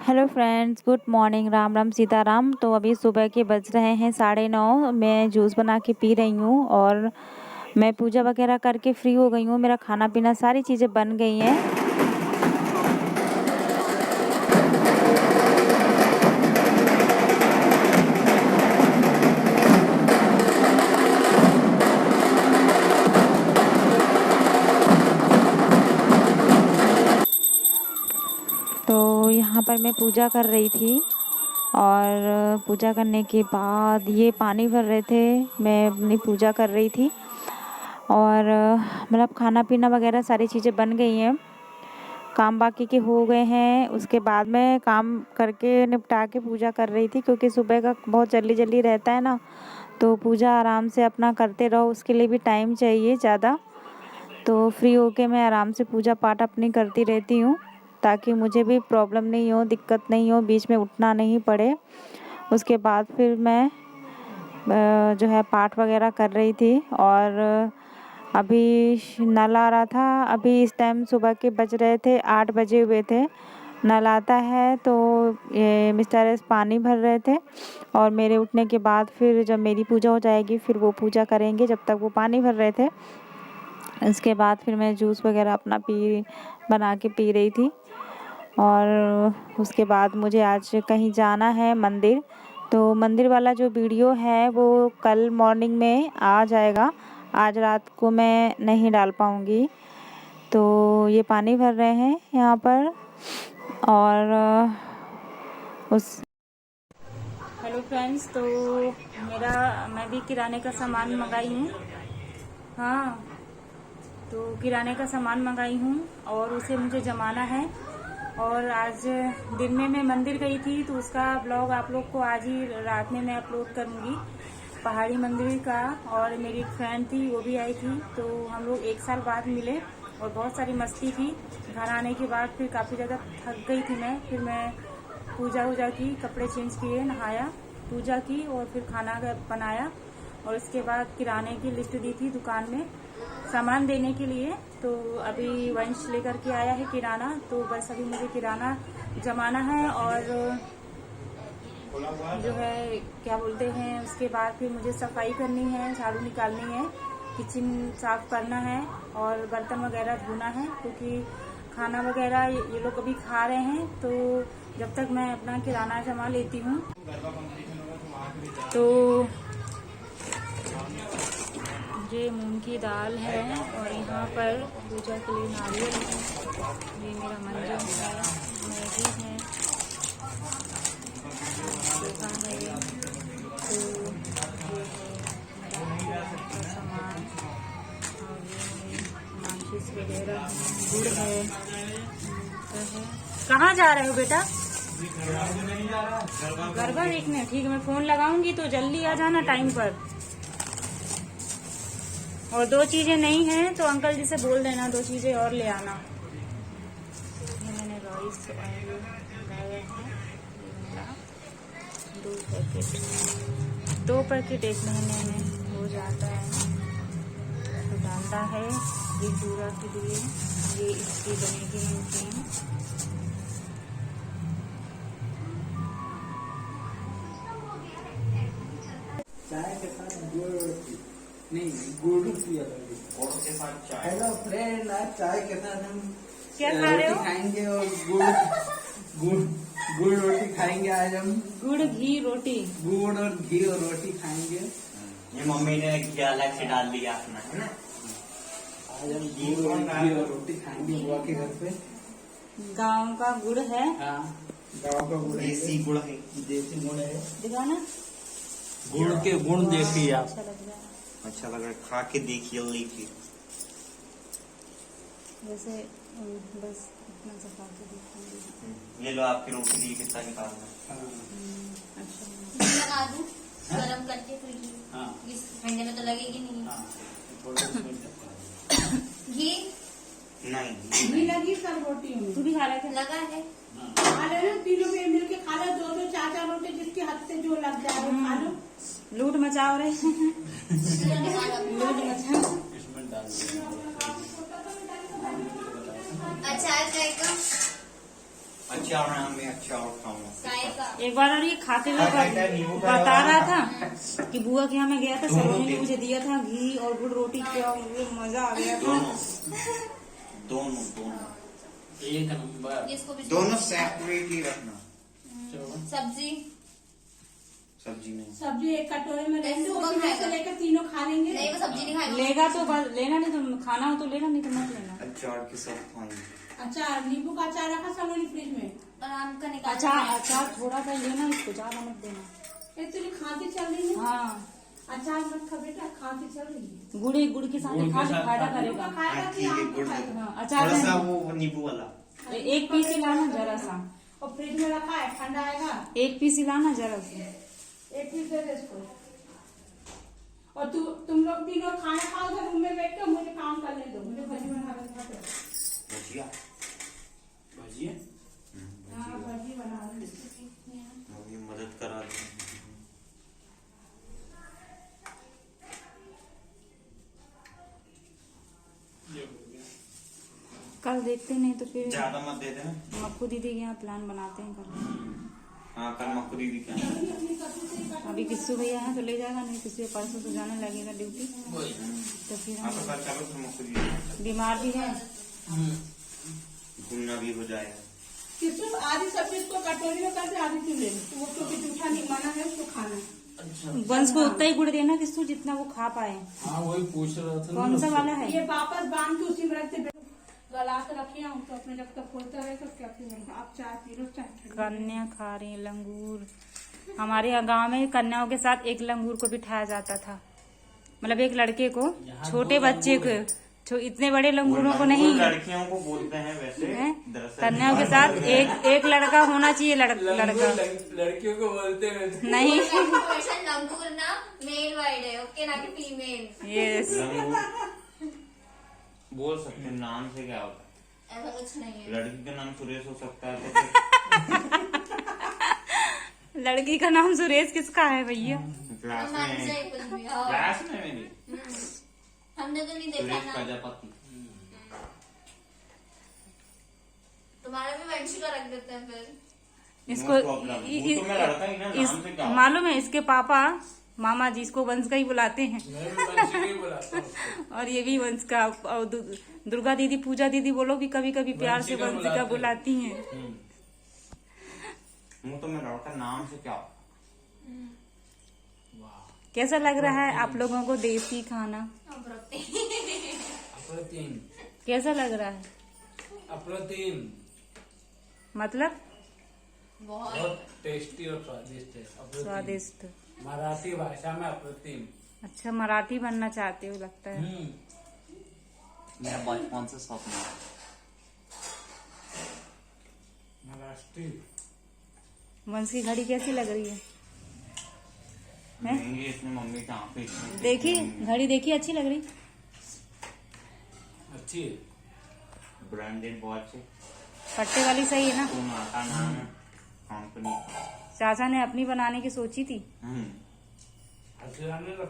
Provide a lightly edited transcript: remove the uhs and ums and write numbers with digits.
Hello friends, good morning. Ram Ram Sitaram. तो अभी सुबह के बज रहे हैं 9:30। मैं जूस बना के पी रही हूँ और मैं पूजा वगैरह करके फ्री हो गई हूँ। मेरा खाना पीना सारी चीज़ें बन गई हैं। तो यहाँ पर मैं पूजा कर रही थी और पूजा करने के बाद ये पानी भर रहे थे। मैं अपनी पूजा कर रही थी और मतलब खाना पीना वगैरह सारी चीज़ें बन गई हैं। काम बाकी के हो गए हैं। उसके बाद मैं काम करके निपटा के पूजा कर रही थी, क्योंकि सुबह का बहुत जल्दी जल्दी रहता है ना, तो पूजा आराम से अपना करते रहो, उसके लिए भी टाइम चाहिए ज़्यादा। तो फ्री होके मैं आराम से पूजा पाठ अपनी करती रहती हूँ, ताकि मुझे भी प्रॉब्लम नहीं हो, दिक्कत नहीं हो, बीच में उठना नहीं पड़े। उसके बाद फिर मैं जो है पाठ वगैरह कर रही थी और अभी नल आ रहा था। अभी इस टाइम सुबह के बज रहे थे 8 बजे हुए थे। नल आता है तो ये मिस्टर एस पानी भर रहे थे और मेरे उठने के बाद फिर जब मेरी पूजा हो जाएगी फिर वो पूजा करेंगे। जब तक वो पानी भर रहे थे, इसके बाद फिर मैं जूस वगैरह अपना बना के पी रही थी। और उसके बाद मुझे आज कहीं जाना है मंदिर, तो मंदिर वाला जो वीडियो है वो कल मॉर्निंग में आ जाएगा। आज रात को मैं नहीं डाल पाऊँगी। तो ये पानी भर रहे हैं यहाँ पर और उस हेलो फ्रेंड्स, तो मैं भी किराने का सामान मंगाई हूँ। हाँ, तो किराने का सामान मंगाई हूँ और उसे मुझे जमाना है। और आज दिन में मैं मंदिर गई थी, तो उसका ब्लॉग आप लोग को आज ही रात में मैं अपलोड करूँगी, पहाड़ी मंदिर का। और मेरी एक फ्रेंड थी, वो भी आई थी, तो हम लोग 1 साल बाद मिले और बहुत सारी मस्ती की। घर आने के बाद फिर काफ़ी ज़्यादा थक गई थी मैं। फिर मैं पूजा वूजा की, कपड़े चेंज किए, नहाया, पूजा की और फिर खाना बनाया। और उसके बाद किराने की लिस्ट दी थी दुकान में सामान देने के लिए। तो अभी वंश लेकर के आया है किराना, तो बस अभी मुझे किराना जमाना है और जो है क्या बोलते हैं, उसके बाद फिर मुझे सफाई करनी है, झाड़ू निकालनी है, किचन साफ करना है और बर्तन वगैरह धोना है, क्योंकि खाना वगैरह ये लोग अभी खा रहे हैं। तो जब तक मैं अपना किराना जमा लेती हूँ। तो ये मूंग की दाल है और यहाँ पर पूजा के लिए नारियल है। ये मेरा मंजन है, मैगी है, पोहा है, तो ये है मेरा का सामान और ये माचिस वगैरह है, गुड़ है। कहाँ जा रहे हो बेटा? गरबा देखने। ठीक है, मैं फोन लगाऊंगी तो जल्दी आ जाना टाइम पर। और 2 चीजें नहीं हैं तो अंकल जी से बोल देना 2 चीजें और ले आना। ये मैंने राइस लाया है, 2 पैकेट 1 महीने में हो जाता है। तो डालता है ये पूरा के लिए, ये इसकी बनेगी नमकीन। चाय के साथ गुड़ नहीं, गुड़ पिया गुड़ के साथ चाय। हेलो फ्रेंड, आज चाय के साथ हम क्या खा रहे हो? खाएंगे और गुड़ रोटी खाएंगे। आज हम गुड़ घी रोटी, गुड़ और घी और रोटी खाएंगे। ये मम्मी ने घी अलग से डाल दिया अपना, है ना। आज हम गुड़ और घी और रोटी खाएंगे बुआ के घर पे। गांव का गुड़ है। हाँ, गाँव का गुड़ है, देसी गुड़ है। देसी गुड़ है। दिखाना, गुड़ के गुण देखिए आप। अच्छा लग रहा है। अच्छा लग रहा है, खा के देखिए, लीजिए। वैसे बस इतना चपा के देखूंगी। ये लो आपकी रोटी दी, कितना निकालना। अच्छा, लगा दूं गरम करके फिर घी। हाँ, इस ठंडे में तो लगेगी नहीं। हाँ, थोड़ा घी नहीं, घी लगी सब रोटी में तू भी खा रहा है? लगा है। खा ले ना, तीनों में मिल के खा लो, 2-2 4-4 रोटी जिसके हाथ से जो लग जाए वो खा लो। लूट मचाओ रे। लूट मचाओ। इसमें डाल दिया। 2 अच्छा है चाय का। 2 अच्छा और नाम में अच्छा और खाऊंगा। चाय का एक बार और ये खाते हुए बता रहा था कि बुआ के यहाँ मैं गया था, सलोनी ने मुझे दिया था घी और गुड़ रोटी, क्या मुझे मजा आ गया था। दोनों दोनों एक नंबर। जिसको भी दोनों सेपरेट ही रखना। सब्जी सब्जी नहीं। सब्जी एक कटोरे में रहने दो, सुबह उसमें से खाएगा। लेकर तीनों खा लेंगे। नहीं वो सब्जी नहीं खाएगा। लेगा तो बस लेना, नहीं तो खाना हो तो लेना, नहीं तो मत लेना। अचार के साथ खाएंगे। अचार नींबू का अचार रखा सलोनी फ्रिज में। आराम का निकाल। अचार थोड़ा सा लेना, इसको ज्यादा मत देना। ये तुझे खांसी चल रही है। हाँ, अचार मत खा बेटा, खांसी चल रही है। गुड़ के साथ खा के फायदा नींबू करेगा। का खाएगा कि आम गुड़ का खाएगा? हाँ, अचार थोड़ा सा में वो नींबू वाला। एक पीस ही लाना जरा सा, और फ्रिज में रखा है, ठंडा आएगा। एक पीस ही लाना जरा सा। एक पीस दे दे इसको। और तुम लोग तीनों खाना खाओ उधर रूम में बैठ के, मुझे काम करने दो, मुझे भजी बना दो। भजिया भजिए हाँ भजी बना दो। मम्मी मदद करा दे। ये हो गया। कल देखते नहीं तो फिर ज्यादा मत दे देना। मक्खू दीदी के यहाँ प्लान बनाते हैं कल। हाँ कल मक्खू दीदी क्या अभी किस्सू भैया है तो ले जाएगा, नहीं किसी परसों तो जाने लगेगा ड्यूटी, वही। तो फिर हाँ तो हम कल चलो फिर मक्खू दीदी बीमार भी है। घूमना भी हो जाएगा। किसको आधी सब्जी इसको कटोरी में कर दे, आधी तू ले ले। वो क्योंकि जूठा नहीं माना है उसको खाना। अच्छा वंश को उतना ही गुड़ देना किस्सू जितना वो खा पाए। हाँ वही पूछ रहा था ना कौन सा उससे। वाला है? ये वापस बांध के उसी में रखते, गला के रखे हूँ तो अपने जब तक खोलता रहे तो क्या फिर आप चाय पी लो, चाय ठंडी। कन्या खा रही है लंगूर। हमारे यहाँ गांव में कन्याओं के साथ एक लंगूर को बिठाया जाता था, मतलब एक लड़के को, छोटे बच्चे को, इतने बड़े लंगूरों को नहीं। लड़कियों को बोलते हैं वैसे हैं? दरअसल कन्याओं के साथ एक लड़का होना चाहिए, लड़का लड़कियों को बोलते हैं नहीं। क्वेश्चन लंगूर ना मेल वर्ड है, ओके, ना कि फीमेल। यस, लंगूर बोल सकते हैं। नाम से क्या होता है? ऐसा कुछ नहीं है। लड़की का नाम सुरेश हो सकता है तो लड़की का नाम सुरेश किसका है भैया? क्लास मान में जाए कुछ भी। हाँ। क्लास में मेरी हमने तो नहीं देखा सुरेश ना। प्रजापति। तुम्हारा भी वंशिका रख देते हैं फिर। इसको No problem. वो तो मैं लड़का ही ना, नाम से क्या? मालूम है, इसके पापा मामा जी इसको वंश का ही बुलाते हैं, मैं भी वंशी ही बुलाता हूँ उसको। और ये भी वंश का। और दुर्गा दीदी, पूजा दीदी बोलो भी कभी कभी प्यार से वंशिका वंशिका बुलाते हैं। बुलाती हैं। मुँह तो मैं लड़का, नाम से क्या? वाह कैसा लग रहा है आप लोगों को देसी खाना? अप्रतिम कैसा लग रहा है? अप्रतिम, मतलब बहुत बहुत टेस्टी और स्वादिष्ट है। अप्रतिम। स्वादिष्ट। मराठी भाषा में अप्रतिम। अच्छा, मराठी बनना चाहते हो लगता है। मेरा बचपन से स्वप्न है। महाराष्ट्री। वंश की घड़ी कैसी लग रही है? महंगी इसमें मम्मी कहाँ पे इतनी- देखी घड़ी, देखी अच्छी लग रही? अच्छी है। ब्रांडेड वॉच है। पट्टे वाली सही है ना? सोनाटा नाम है कंपनी। चाचा ने अपनी बनाने की सोची थी। हथियाने लगता